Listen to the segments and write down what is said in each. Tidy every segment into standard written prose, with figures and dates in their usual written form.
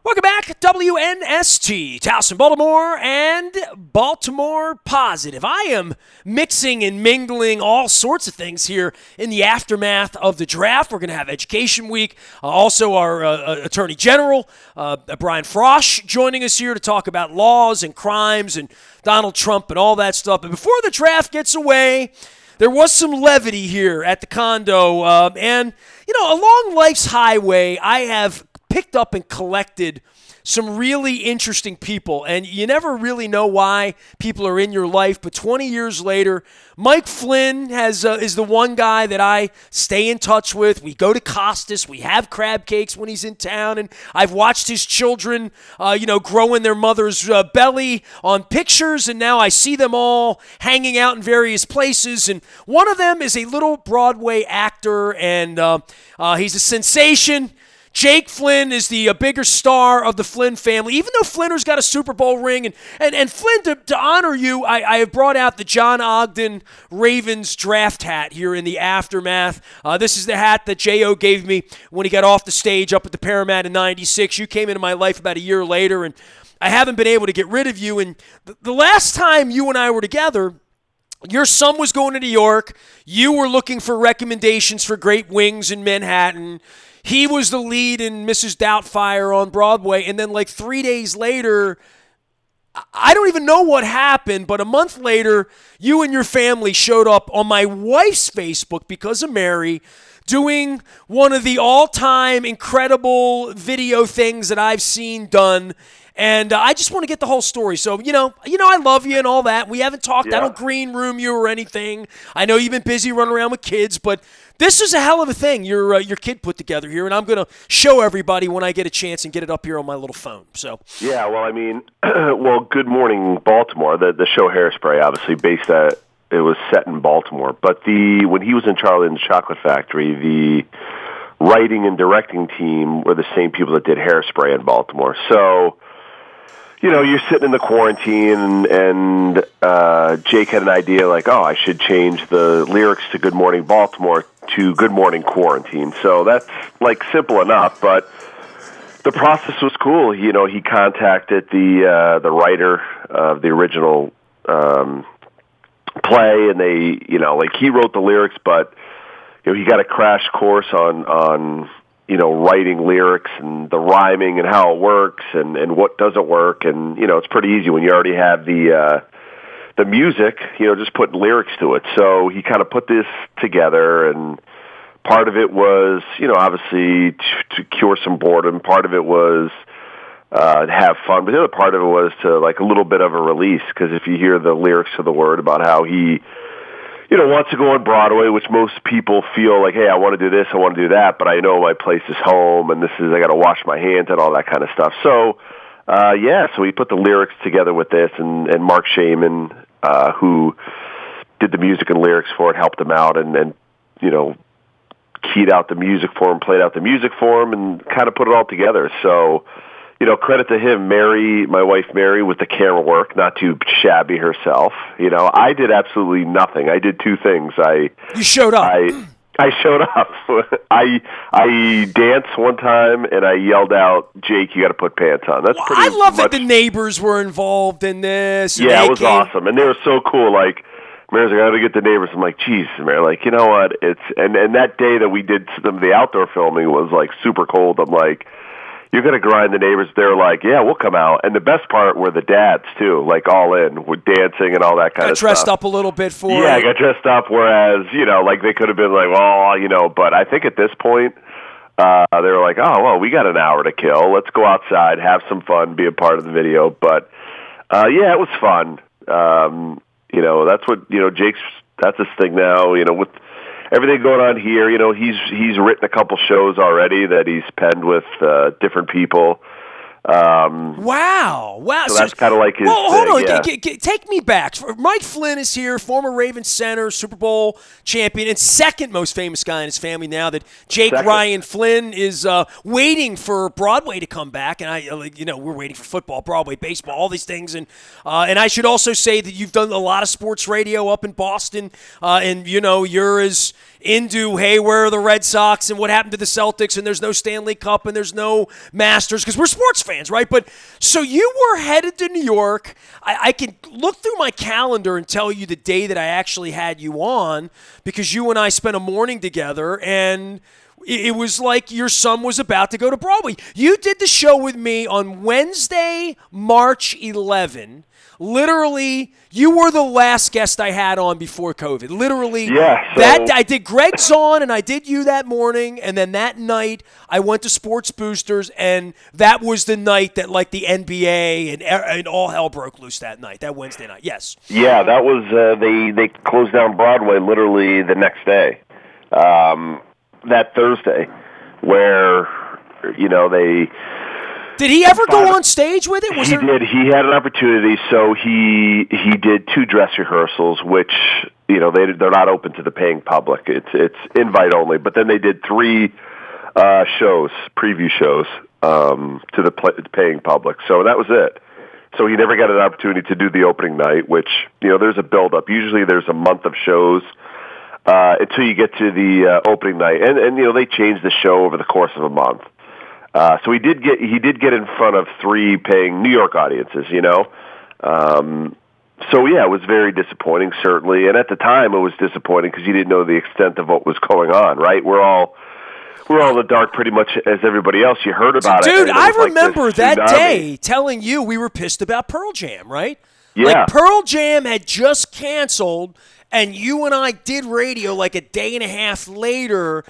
Welcome back, WNST, Towson, Baltimore, and Baltimore Positive. I am mixing and mingling all sorts of things here in the aftermath of the draft. We're going to have Education Week. Also, our Attorney General, Brian Frosch, joining us here to talk about laws and crimes and Donald Trump and all that stuff. But before the draft gets away, there was some levity here at the condo. And, along life's highway, I have picked up and collected some really interesting people, and you never really know why people are in your life, but 20 years later, Mike Flynn is the one guy that I stay in touch with. We go to Costas, we have crab cakes when he's in town, and I've watched his children, grow in their mother's belly on pictures, and now I see them all hanging out in various places, and one of them is a little Broadway actor, and he's a sensation. Jake Flynn is the bigger star of the Flynn family, even though Flinner's got a Super Bowl ring. And Flynn, to honor you, I have brought out the John Ogden Ravens draft hat here in the aftermath. This is the hat that J.O. gave me when he got off the stage up at the Paramount in 96. You came into my life about a year later, and I haven't been able to get rid of you. And the last time you and I were together, your son was going to New York. You were looking for recommendations for great wings in Manhattan. He was the lead in Mrs. Doubtfire on Broadway, and then like 3 days later, I don't even know what happened, but a month later, you and your family showed up on my wife's Facebook because of Mary, doing one of the all-time incredible video things that I've seen done. And I just want to get the whole story. So, I love you and all that. We haven't talked. Yeah. I don't green room you or anything. I know you've been busy running around with kids, but this is a hell of a thing your kid put together here, and I'm going to show everybody when I get a chance and get it up here on my little phone. So yeah, Good Morning Baltimore, the show Hairspray, obviously it was set in Baltimore, but when he was in Charlie and the Chocolate Factory, the writing and directing team were the same people that did Hairspray in Baltimore. So, you're sitting in the quarantine, and Jake had an idea like, I should change the lyrics to Good Morning Baltimore to Good Morning Quarantine. So that's simple enough, but the process was cool. He contacted the writer of the original play, and they, he wrote the lyrics, but he got a crash course on writing lyrics and the rhyming and how it works and what doesn't work. And, it's pretty easy when you already have the music, just putting lyrics to it. So he kind of put this together, and part of it was, obviously to cure some boredom. Part of it was to have fun. But the other part of it was to a little bit of a release, because if you hear the lyrics to the word about how he wants to go on Broadway, which most people feel like, hey, I want to do this, I want to do that, but I know my place is home, and I got to wash my hands and all that kind of stuff. So, so we put the lyrics together with this, and Mark Shaman, who did the music and lyrics for it, helped him out, and keyed out the music for him, played out the music for him, and kind of put it all together. So, credit to him. Mary, my wife Mary, with the camera work, not too shabby herself. I did absolutely nothing. I did two things. You showed up. I showed up. I danced one time, and I yelled out, "Jake, you got to put pants on." That's pretty. I love that the neighbors were involved in this. Yeah, it was awesome, and they were so cool. Mary's like, I got to get the neighbors. I'm like, geez, Mary, you know what? It's and that day that we did some of the outdoor filming was super cold. I'm like, you're going to grind the neighbors. They're like, yeah, we'll come out. And the best part were the dads, too, all in, with dancing and all that kind of stuff. Got dressed up a little bit for it. Yeah, I got dressed up, whereas, they could have been but I think at this point, they were like, oh, well, we got an hour to kill. Let's go outside, have some fun, be a part of the video. But, it was fun. That's what, that's his thing now, with everything going on here. He's written a couple shows already that he's penned with different people. Wow. So that's kind of like his Well, hold on. Yeah. Take me back. Mike Flynn is here, former Ravens center, Super Bowl champion, and second most famous guy in his family now that Jake Ryan Flynn is waiting for Broadway to come back. And, we're waiting for football, Broadway, baseball, all these things. And I should also say that you've done a lot of sports radio up in Boston, and, you're as into, hey, where are the Red Sox and what happened to the Celtics, and there's no Stanley Cup and there's no Masters, because we're sports fans. fans, right? But so you were headed to New York. I can look through my calendar and tell you the day that I actually had you on because you and I spent a morning together, and it was like your son was about to go to Broadway. You did the show with me on Wednesday, March 11. Literally, you were the last guest I had on before COVID. Literally, yeah. So, that I did Greg's on, and I did you that morning, and then that night I went to Sports Boosters, and that was the night that like the NBA and all hell broke loose that night, that Wednesday night. Yes. Yeah, that was they closed down Broadway literally the next day, that Thursday, where they. Did he ever go on stage with it? He did. He had an opportunity, so he did 2 dress rehearsals, which they're not open to the paying public. It's invite only. But then they did 3 shows, preview shows, to the paying public. So that was it. So he never got an opportunity to do the opening night, which there's a build up. Usually there's a month of shows until you get to the opening night, and they change the show over the course of a month. So he did get in front of 3 paying New York audiences, So yeah, it was very disappointing, certainly. And at the time, it was disappointing because you didn't know the extent of what was going on. Right? We're all in the dark, pretty much as everybody else. You heard about it, dude. I remember that day telling you we were pissed about Pearl Jam, right? Yeah. Like Pearl Jam had just canceled, and you and I did radio like a day and a half later.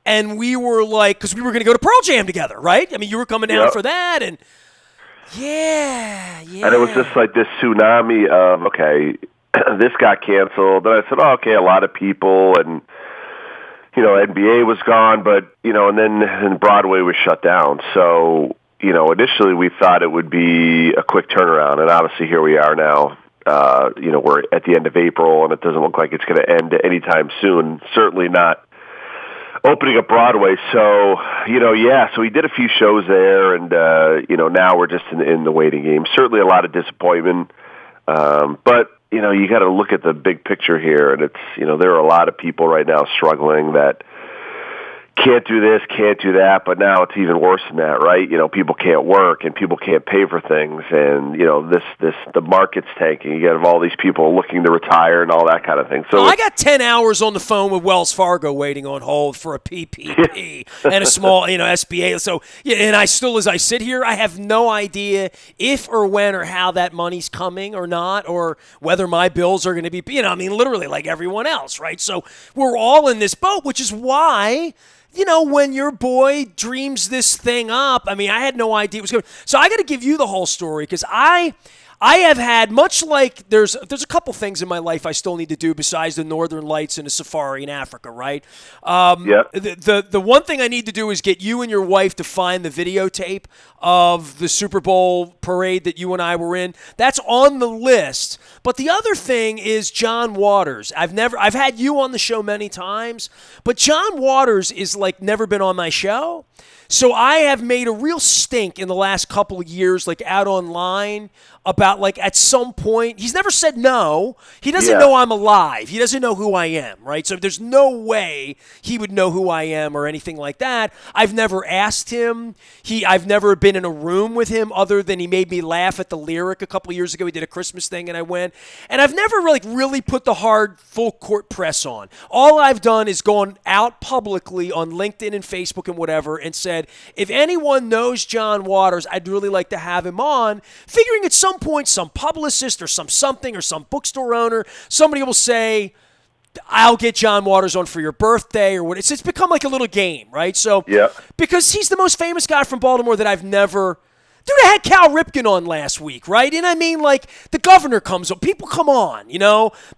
And we were like, because we were going to go to Pearl Jam together, right? I mean, you were coming down for that, and yeah. And it was just like this tsunami of, okay, this got canceled. And I said, okay, a lot of people, and, NBA was gone, but, and then Broadway was shut down. So, initially we thought it would be a quick turnaround, and obviously here we are now. We're at the end of April, and it doesn't look like it's going to end anytime soon, certainly not opening up Broadway. So, so we did a few shows there, and, now we're just in the waiting game. Certainly a lot of disappointment. But, you got to look at the big picture here, and it's, there are a lot of people right now struggling that can't do this, can't do that, but now it's even worse than that, right? People can't work and people can't pay for things, and the market's tanking. You got all these people looking to retire and all that kind of thing. So I got 10 hours on the phone with Wells Fargo waiting on hold for a PPP and a small, SBA. So and I still, as I sit here, I have no idea if or when or how that money's coming or not, or whether my bills are going to be, literally like everyone else, right? So we're all in this boat, which is why. When your boy dreams this thing up, I had no idea it was going to. So I got to give you the whole story because I have had, much like there's a couple things in my life I still need to do besides the Northern Lights and a safari in Africa, right? The one thing I need to do is get you and your wife to find the videotape of the Super Bowl parade that you and I were in. That's on the list. But the other thing is John Waters. I've had you on the show many times, but John Waters is like never been on my show. So I have made a real stink in the last couple of years, like out online, about like at some point, he's never said no. He doesn't know I'm alive. He doesn't know who I am, right? So there's no way he would know who I am or anything like that. I've never asked him. I've never been in a room with him other than he made me laugh at the lyric a couple of years ago. He did a Christmas thing and I went. And I've never really put the hard full court press on. All I've done is gone out publicly on LinkedIn and Facebook and whatever and said, if anyone knows John Waters, I'd really like to have him on, figuring at some point some publicist or something or some bookstore owner, somebody will say, I'll get John Waters on for your birthday or what. It's become like a little game, right? So, because he's the most famous guy from Baltimore that I've never... Dude, I had Cal Ripken on last week, right? And the governor comes on. People come on,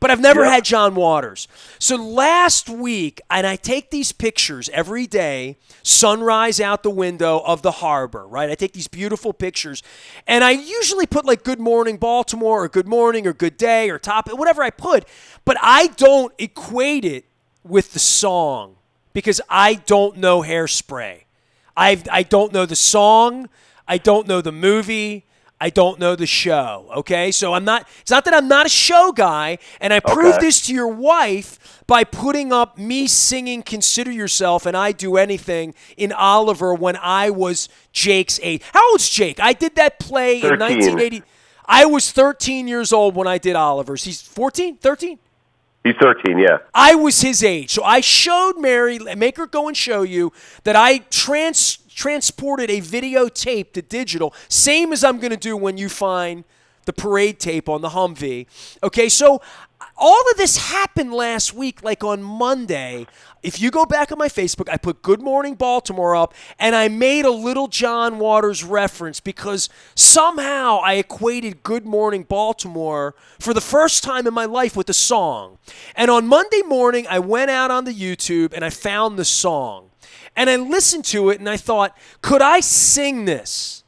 but I've never had John Waters. So last week, and I take these pictures every day, sunrise out the window of the harbor, right? I take these beautiful pictures, and I usually put like Good Morning Baltimore or Good Morning or Good Day or Top, whatever I put, but I don't equate it with the song because I don't know Hairspray. I don't know the song. I don't know the movie. I don't know the show, okay? So it's not that I'm not a show guy, and I proved this to your wife by putting up me singing Consider Yourself and I Do Anything in Oliver when I was Jake's age. How old's Jake? I did that play 13. in 1980. I was 13 years old when I did Oliver's. He's 14, 13? He's 13, yeah. I was his age. So I showed Mary, make her go and show you, that I transported a videotape to digital, same as I'm going to do when you find the parade tape on the Humvee. Okay, so all of this happened last week, like on Monday. If you go back on my Facebook, I put Good Morning Baltimore up, and I made a little John Waters reference because somehow I equated Good Morning Baltimore for the first time in my life with a song. And on Monday morning, I went out on the YouTube and I found the song. And I listened to it and I thought, could I sing this?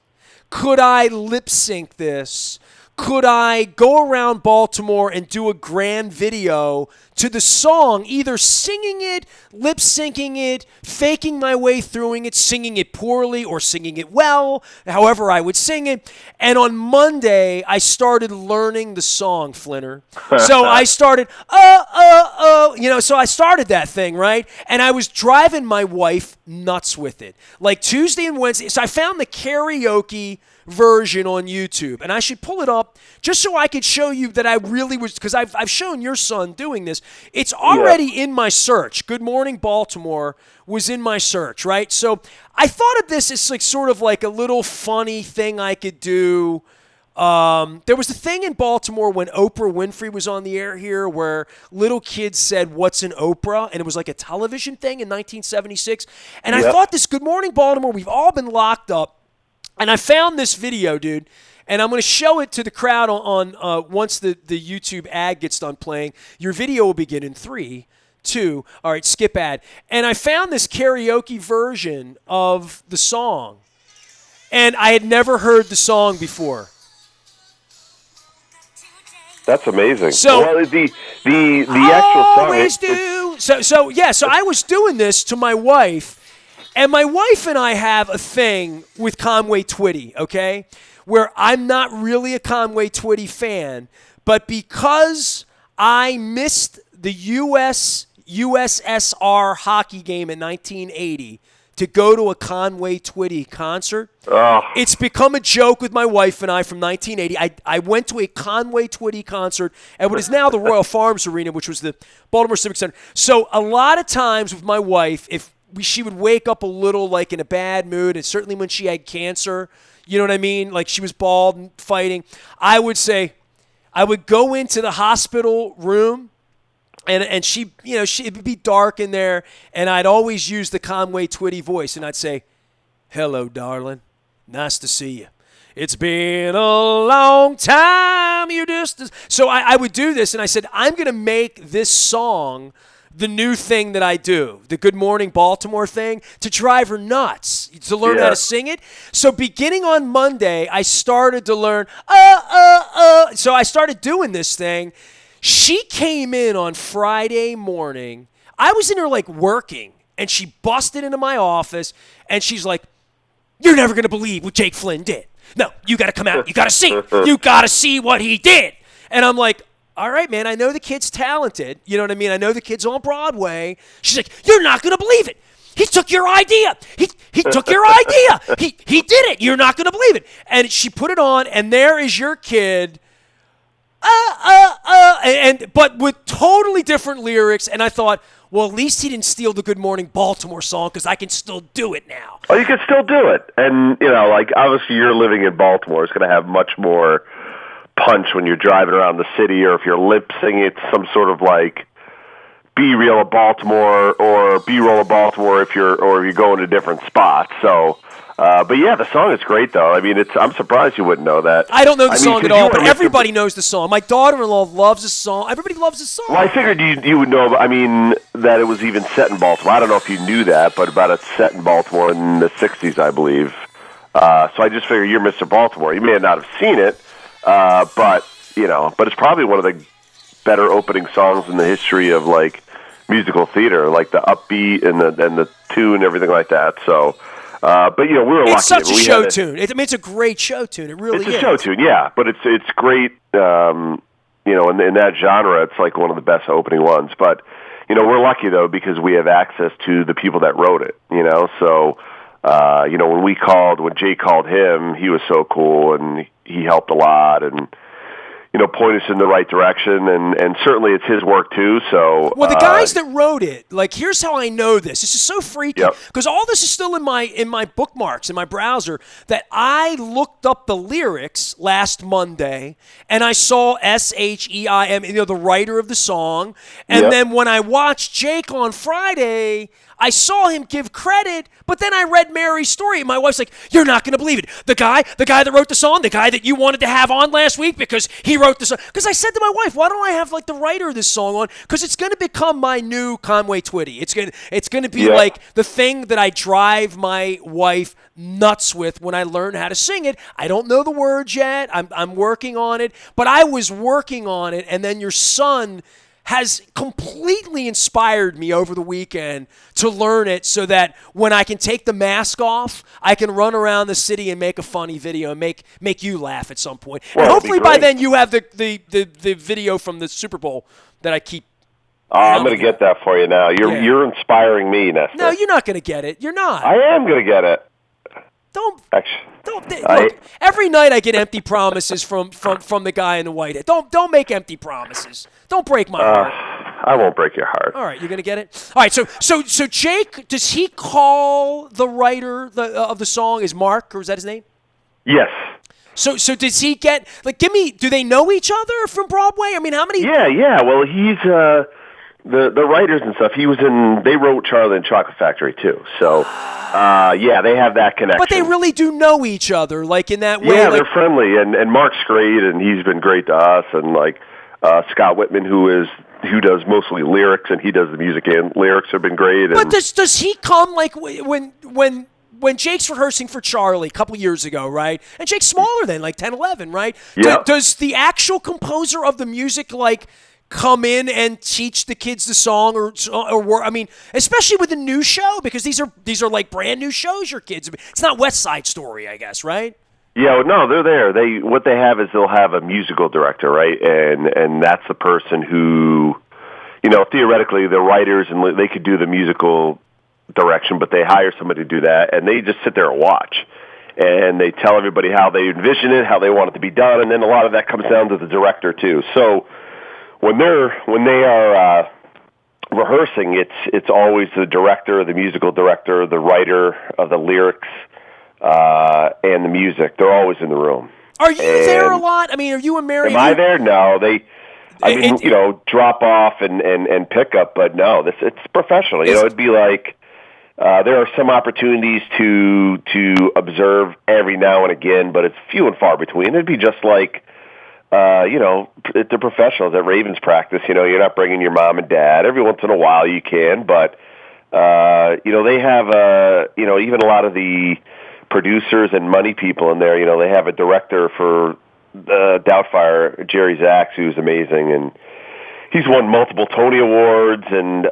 Could I lip sync this? Could I go around Baltimore and do a grand video to the song, either singing it, lip syncing it, faking my way through it, singing it poorly or singing it well, however I would sing it. And on Monday, I started learning the song, Flinner. So I started, so I started that thing, right? And I was driving my wife nuts with it. Like Tuesday and Wednesday, so I found the karaoke version on YouTube, and I should pull it up just so I could show you that I really was, because I've shown your son doing this. It's already in my search. Good Morning Baltimore was in my search, right? So I thought of this as like sort of like a little funny thing I could do. There was a thing in Baltimore when Oprah Winfrey was on the air here where little kids said, "What's an Oprah?" And it was like a television thing in 1976. And I thought this Good Morning Baltimore, we've all been locked up. And I found this video, dude, and I'm going to show it to the crowd on once the YouTube ad gets done playing. Your video will begin in 3, 2. All right, skip ad. And I found this karaoke version of the song, and I had never heard the song before. That's amazing. So well, the actual song. Always do. So I was doing this to my wife. And my wife and I have a thing with Conway Twitty, okay, where I'm not really a Conway Twitty fan, but because I missed the USSR hockey game in 1980 to go to a Conway Twitty concert, it's become a joke with my wife and I from 1980. I went to a Conway Twitty concert at what is now the Royal Farms Arena, which was the Baltimore Civic Center. So a lot of times with my wife, she would wake up a little like in a bad mood, and certainly when she had cancer, you know what I mean? Like she was bald and fighting. I would go into the hospital room, and it would be dark in there, and I'd always use the Conway Twitty voice, and I'd say, "Hello, darling. Nice to see you. It's been a long time. You just..." So I would do this, and I said, I'm going to make this song the new thing that I do, the Good Morning Baltimore thing, to drive her nuts, to learn how to sing it. So beginning on Monday, I started to learn, So I started doing this thing. She came in on Friday morning. I was in her, like, working, and she busted into my office, and she's like, "You're never going to believe what Jake Flynn did. No, you got to come out. You got to see. You got to see what he did." And I'm like, "All right, man, I know the kid's talented. You know what I mean? I know the kid's on Broadway." She's like, "You're not going to believe it. He took your idea. He took your idea. He did it. You're not going to believe it." And she put it on, and there is your kid, but with totally different lyrics. And I thought, well, at least he didn't steal the Good Morning Baltimore song because I can still do it now. Oh, you can still do it. And, like, obviously you're living in Baltimore. It's going to have much more punch when you're driving around the city, or if you're lip singing it, some sort of like B-reel of Baltimore or B-roll of Baltimore if you're going to different spots. So, but yeah, the song is great though. I mean, I'm surprised you wouldn't know that. I don't know the song at all, but everybody knows the song. My daughter-in-law loves the song. Everybody loves the song. Well, I figured you would know. I mean, that it was even set in Baltimore. I don't know if you knew that, but about it's set in Baltimore in the '60s, I believe. So I just figured you're Mr. Baltimore. You may not have seen it. But it's probably one of the better opening songs in the history of like musical theater, like the upbeat and the tune and everything like that. So, But we were lucky. It's such a we show tune. It's a great show tune. It really is. It's a show tune, yeah. But it's great. In that genre, it's like one of the best opening ones. But we're lucky though because we have access to the people that wrote it. So when Jake called him, he was so cool and he helped a lot and point us in the right direction, and certainly it's his work too. So, well, the guys that wrote it, like, here's how I know this. This is so freaky because all this is still in my bookmarks in my browser. That I looked up the lyrics last Monday, and I saw Sheim, the writer of the song, and then when I watched Jake on Friday, I saw him give credit, but then I read Mary's story, and my wife's like, "You're not going to believe it. The guy that wrote the song, the guy that you wanted to have on last week because he wrote the song." Because I said to my wife, "Why don't I have like the writer of this song on? Because it's going to become my new Conway Twitty. It's going to be like the thing that I drive my wife nuts with when I learn how to sing it. I don't know the words yet. I'm working on it, but I was working on it, and then your son has completely inspired me over the weekend to learn it so that when I can take the mask off, I can run around the city and make a funny video and make you laugh at some point. Well, and hopefully by then you have the video from the Super Bowl that I keep. I'm going to get that for you now. You're inspiring me, Nestor. No, you're not going to get it. You're not. I am going to get it. Don't look. Every night I get empty promises from the guy in the white hat. Don't make empty promises. Don't break my heart. I won't break your heart. All right, you're gonna get it. All right, so Jake, does he call the writer of the song is Mark, or is that his name? Yes. So does he get do they know each other from Broadway? I mean, how many? Yeah. Well, he's the writers and stuff. They wrote Charlie and the Chocolate Factory too. So. They have that connection. But they really do know each other, like in that way. Yeah, they're friendly, and Mark's great, and he's been great to us, and Scott Whitman, who does mostly lyrics, and he does the music and lyrics, have been great. But does he come when Jake's rehearsing for Charlie a couple years ago, right? And Jake's smaller than 10, 11, right? Yeah. Does the actual composer of the music come in and teach the kids the song or I mean, especially with the new show, because these are like brand new shows your kids. It's not West Side Story, I guess, right? Yeah, no, they're there. What they have is they'll have a musical director, right? And that's the person who, theoretically the writers and they could do the musical direction, but they hire somebody to do that, and they just sit there and watch. And they tell everybody how they envision it, how they want it to be done, and then a lot of that comes down to the director too. So when they are rehearsing, it's always the director, the musical director, the writer of the lyrics, and the music. They're always in the room. Are you there a lot? I mean, are you and Mary? Am I there? No, drop off and pick up, but no, it's professional. It'd be like there are some opportunities to observe every now and again, but it's few and far between. It'd be just like. The professionals at Ravens practice, you're not bringing your mom and dad. Every once in a while you can, but, they have, even a lot of the producers and money people in there, they have a director for Doubtfire, Jerry Zaks, who's amazing, and he's won multiple Tony Awards, and,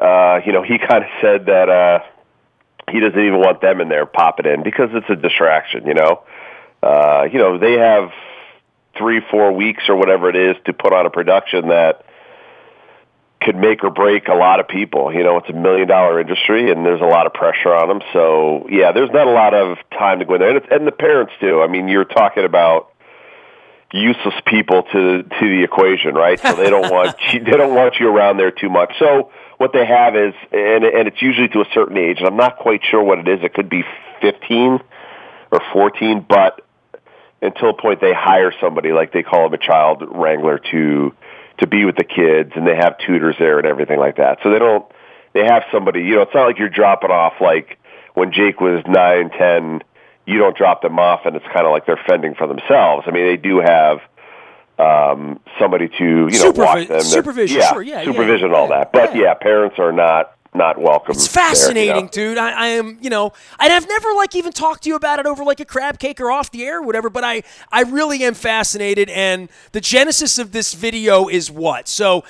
he kind of said that he doesn't even want them in there popping in because it's a distraction, they have 3-4 weeks or whatever it is to put on a production that could make or break a lot of people. It's $1 million industry, and there's a lot of pressure on them. So, yeah, there's not a lot of time to go in there. And the parents, too. I mean, you're talking about useless people to the equation, right? So they don't want you around there too much. So what they have is, and it's usually to a certain age, and I'm not quite sure what it is. It could be 15 or 14, but until a point they hire somebody, like they call him a child wrangler, to be with the kids, and they have tutors there and everything like that. So they have somebody, it's not like you're dropping off like when Jake was 9, 10, you don't drop them off and it's kind of like they're fending for themselves. I mean, they do have somebody to, watch them. Supervision, sure, yeah. Supervision and all that. But parents are not welcome. It's fascinating, dude. I am, and I've never even talked to you about it over a crab cake or off the air or whatever, but I really am fascinated, and the genesis of this video is what? So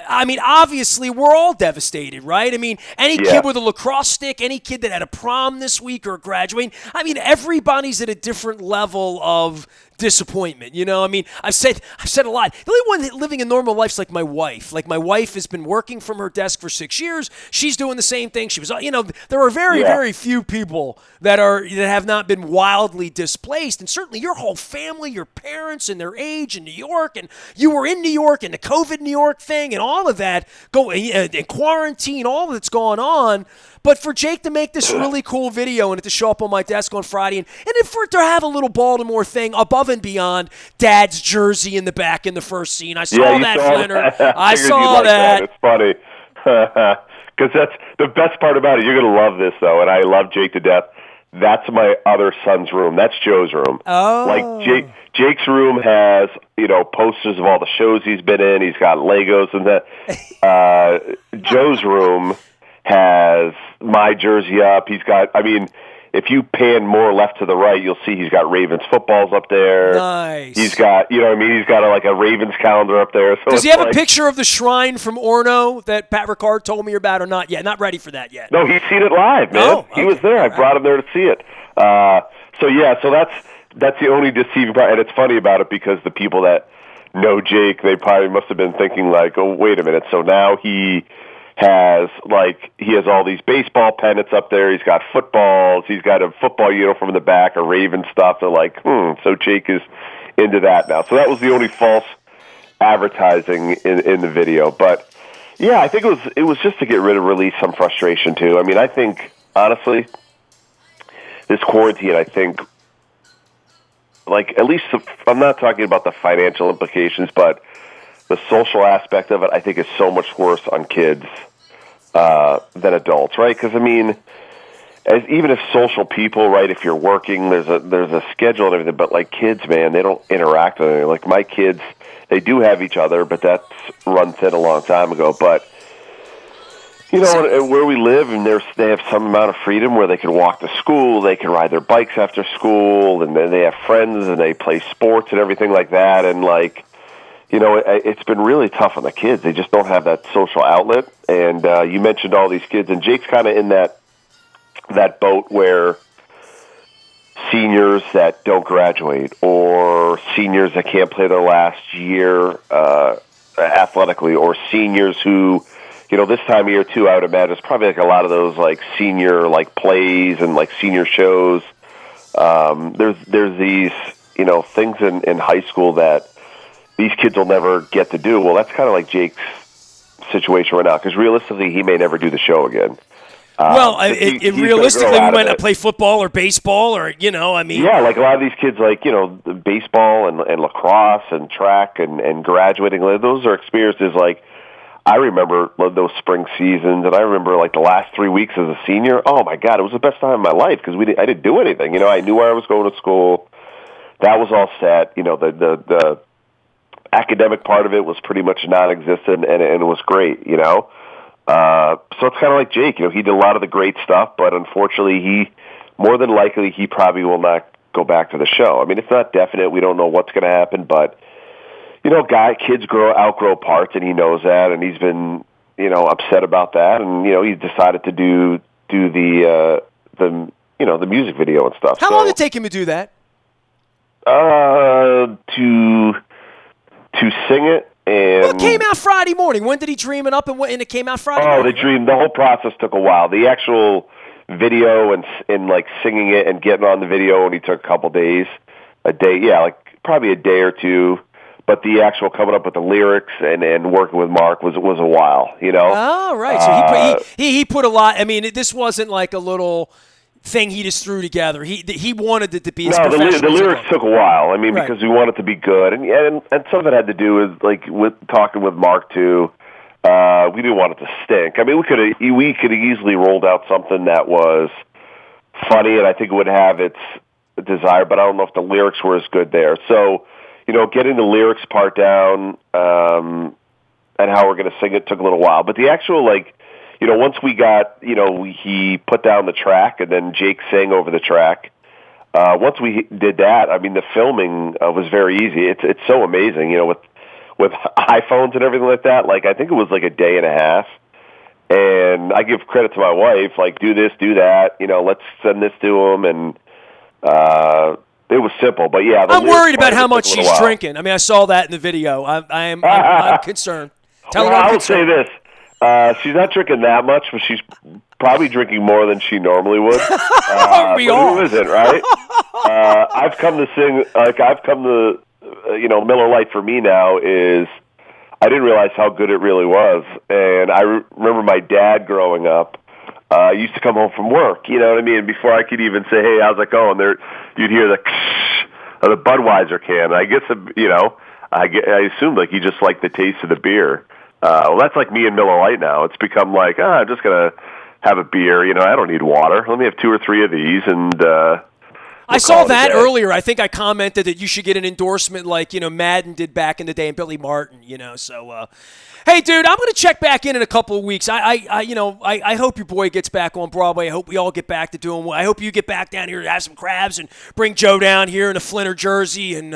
I mean, obviously, we're all devastated, right? I mean, any kid with a lacrosse stick, any kid that had a prom this week or graduating, I mean, everybody's at a different level of disappointment. You know, I mean, I've said a lot. The only one living a normal life is like my wife. Like, my wife has been working from her desk for 6 years. She's doing the same thing. She was, you know, there are very few people that have not been wildly displaced, and certainly your whole family, your parents and their age in New York, and you were in New York and the COVID New York thing and all of that, and quarantine, all that's going on. But for Jake to make this really cool video and it to show up on my desk on Friday, and for it to have a little Baltimore thing above and beyond Dad's jersey in the back in the first scene. I saw that, Flinner. I saw that. It's funny. Because that's the best part about it. You're going to love this, though, and I love Jake to death. That's my other son's room. That's Joe's room. Oh. Like, Jake's room has, you know, posters of all the shows he's been in. He's got Legos and that. Joe's room has my jersey up. He's got, I mean, if you pan more left to the right, you'll see he's got Ravens footballs up there. Nice. He's got, you know what I mean? He's got a Ravens calendar up there. So does he have a picture of the shrine from Orno that Pat Ricard told me about or not yet? Not ready for that yet. No, he's seen it live, man. Oh, okay. He was there. I brought him there to see it. So that's the only deceiving part. And it's funny about it because the people that know Jake, they probably must have been thinking like, oh, wait a minute. So now he has all these baseball pennants up there. He's got footballs. He's got a football uniform in the back, a Raven stuff. They're like, so Jake is into that now. So that was the only false advertising in the video. But yeah, I think it was just to release some frustration too. I mean, I think honestly, this quarantine, I think, like, at least I'm not talking about the financial implications, but the social aspect of it, I think, is so much worse on kids than adults, right? Because, I mean, even as social people, right, if you're working, there's a schedule and everything, but, like, kids, man, they don't interact with anything. Like, my kids, they do have each other, but that's run thin a long time ago. But, you know, where we live, and they have some amount of freedom where they can walk to school, they can ride their bikes after school, and then they have friends, and they play sports and everything like that, and, like, you know, it's been really tough on the kids. They just don't have that social outlet. And you mentioned all these kids, and Jake's kind of in that boat where seniors that don't graduate or seniors that can't play their last year athletically, or seniors who, you know, this time of year too, I would imagine it's probably like a lot of those like senior like plays and like senior shows. There's these, you know, things in high school that these kids will never get to do. Well, that's kind of like Jake's situation right now, because realistically, he may never do the show again. Well, realistically, we might not play football or baseball or, you know, I mean. Yeah, like a lot of these kids, like, you know, baseball and lacrosse and track and graduating, those are experiences like, I remember those spring seasons, and I remember like the last 3 weeks as a senior. Oh, my God, it was the best time of my life because I didn't do anything. You know, I knew where I was going to school. That was all set. You know, the academic part of it was pretty much non-existent, and it was great, you know. So it's kind of like Jake, you know, he did a lot of the great stuff, but unfortunately more than likely, he probably will not go back to the show. I mean, it's not definite. We don't know what's going to happen, but, you know, kids outgrow parts, and he knows that, and he's been, you know, upset about that, and, you know, he decided to do the you know, the music video and stuff. How long did it take him to do that? To sing it. And well, it came out Friday morning. When did he dream it up, and it came out Friday morning? The whole process took a while. The actual video and like singing it and getting on the video only took a couple days, like probably a day or two. But the actual coming up with the lyrics and working with Mark was a while, you know. Oh, right. So he put a lot. I mean, this wasn't like a little thing he just threw together. He wanted it to be as professional. The lyrics took a while. I mean, because we wanted to be good, and some of it had to do with like with talking with Mark too. We didn't want it to stink. I mean, we could have easily rolled out something that was funny, and I think it would have its desire. But I don't know if the lyrics were as good there. So, you know, getting the lyrics part down and how we're going to sing it took a little while. But the actual like, you know, once we got, you know, he put down the track and then Jake sang over the track. Once we did that, I mean, the filming was very easy. It's so amazing, you know, with iPhones and everything like that. Like, I think it was like a day and a half. And I give credit to my wife, like, do this, do that, let's send this to him. And it was simple. But, yeah. I'm worried about how much she's drinking. I mean, I saw that in the video. I'm concerned. Tell her I'm I will concerned. say this. She's not drinking that much, but she's probably drinking more than she normally would. We all. Who isn't, right? I've come to Miller Lite for me now is I didn't realize how good it really was. And I remember my dad growing up used to come home from work, you know what I mean? Before I could even say, hey, how's it going? You'd hear the of the Budweiser can. I guess, I assumed like he just liked the taste of the beer. Well, that's like me and Miller Lite now. It's become like, I'm just going to have a beer. I don't need water. Let me have 2 or 3 of these. And I saw that earlier. I think I commented that you should get an endorsement like, Madden did back in the day and Billy Martin, So, hey, dude, I'm going to check back in a couple of weeks. I hope your boy gets back on Broadway. I hope we all get back to doing well. I hope you get back down here to have some crabs and bring Joe down here in a Flinner jersey. And,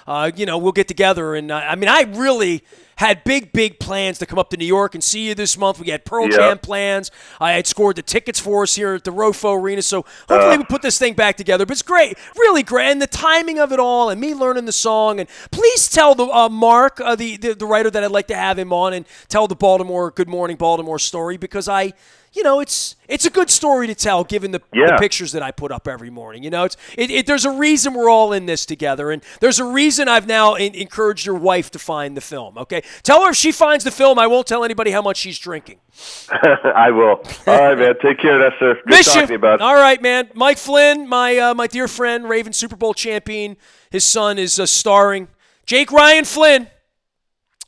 we'll get together. And, I really had big plans to come up to New York and see you this month. We had Pearl Jam plans. I had scored the tickets for us here at the Rofo Arena. So hopefully we put this thing back together. But it's great, really great. And the timing of it all and me learning the song. And please tell the Mark, the writer that I'd like to have him on, and tell the Good Morning Baltimore story, because it's a good story to tell given the pictures that I put up every morning. There's a reason we're all in this together, and there's a reason I've now encouraged your wife to find the film, okay? Tell her if she finds the film, I won't tell anybody how much she's drinking. I will. All right, man. Take care, Nestor. Good talking to you, bud. All right, man. Mike Flynn, my dear friend, Ravens Super Bowl champion. His son is starring. Jake Ryan Flynn,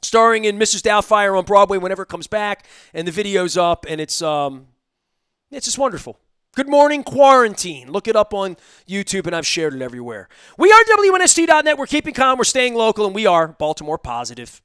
starring in Mrs. Doubtfire on Broadway whenever it comes back, and the video's up, and it's just wonderful. Good Morning Quarantine. Look it up on YouTube, and I've shared it everywhere. We are WNST.net. We're keeping calm. We're staying local, and we are Baltimore positive.